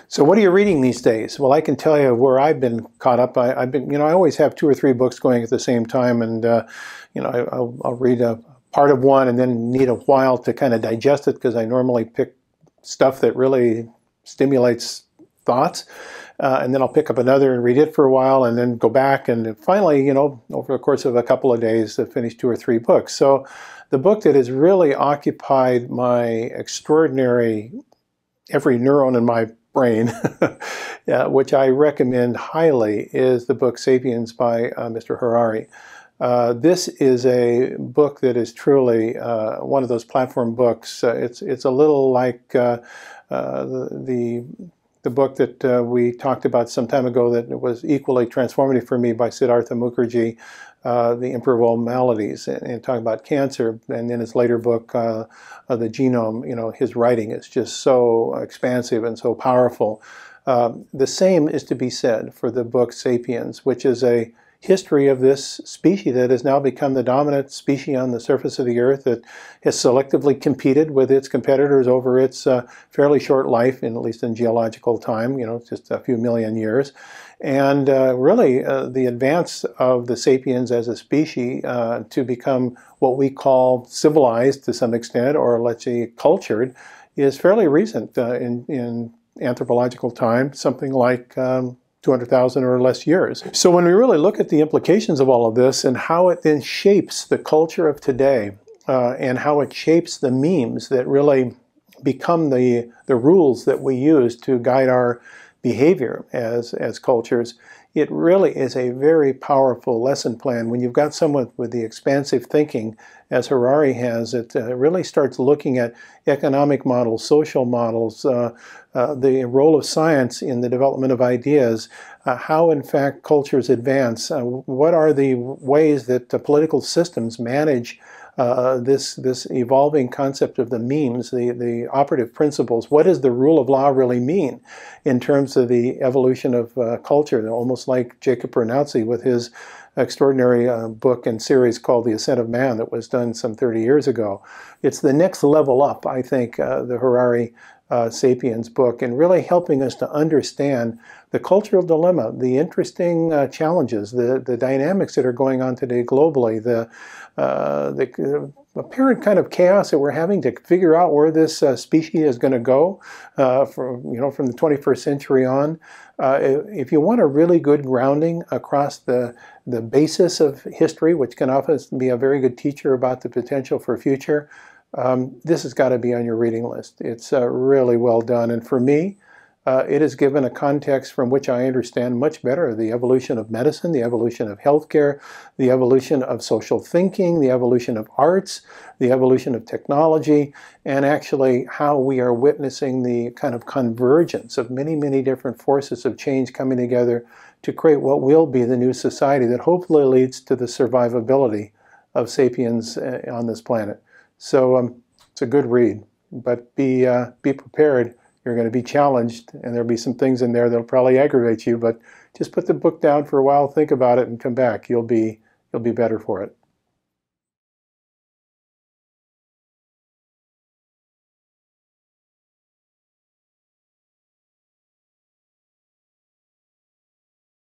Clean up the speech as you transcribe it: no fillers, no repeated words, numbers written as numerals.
So what are you reading these days? Well, I can tell you where I've been caught up. I've been, I always have 2 or 3 books going at the same time, and I'll read a part of one and then need a while to kind of digest it because I normally pick stuff that really stimulates thoughts, and then I'll pick up another and read it for a while, and then go back, and finally, over the course of a couple of days, to finish 2 or 3 books. So the book that has really occupied my extraordinary every neuron in my brain, which I recommend highly, is the book Sapiens by Mr. Harari. This is a book that is truly one of those platform books. It's a little like the book that we talked about some time ago that was equally transformative for me by Siddhartha Mukherjee, The Emperor of All Maladies, and talking about cancer. And in his later book, The Genome, his writing is just so expansive and so powerful. The same is to be said for the book Sapiens, which is a history of this species that has now become the dominant species on the surface of the earth, that has selectively competed with its competitors over its fairly short life, at least in geological time, just a few million years. And really, the advance of the sapiens as a species to become what we call civilized to some extent, or let's say cultured, is fairly recent in anthropological time, something like 200,000 or less years. So when we really look at the implications of all of this and how it then shapes the culture of today, and how it shapes the memes that really become the rules that we use to guide our behavior as cultures, it really is a very powerful lesson plan. When you've got someone with the expansive thinking, as Harari has, it really starts looking at economic models, social models, the role of science in the development of ideas, how in fact cultures advance, what are the ways that political systems manage this evolving concept of the memes, the operative principles. What does the rule of law really mean in terms of the evolution of culture? Almost like Jacob Bernatzi with his extraordinary book and series called The Ascent of Man that was done some 30 years ago. It's the next level up, I think, the Harari Sapiens book, and really helping us to understand the cultural dilemma, the interesting challenges, the dynamics that are going on today globally, the apparent kind of chaos that we're having to figure out where this species is going to go from the 21st century on. If you want a really good grounding across the basis of history, which can often be a very good teacher about the potential for future, this has got to be on your reading list. It's really well done, and for me, it has given a context from which I understand much better the evolution of medicine, the evolution of healthcare, the evolution of social thinking, the evolution of arts, the evolution of technology, and actually how we are witnessing the kind of convergence of many, many different forces of change coming together to create what will be the new society that hopefully leads to the survivability of sapiens on this planet. So it's a good read, but be prepared. You're going to be challenged, and there'll be some things in there that'll probably aggravate you, but just put the book down for a while, think about it, and come back. You'll be better for it.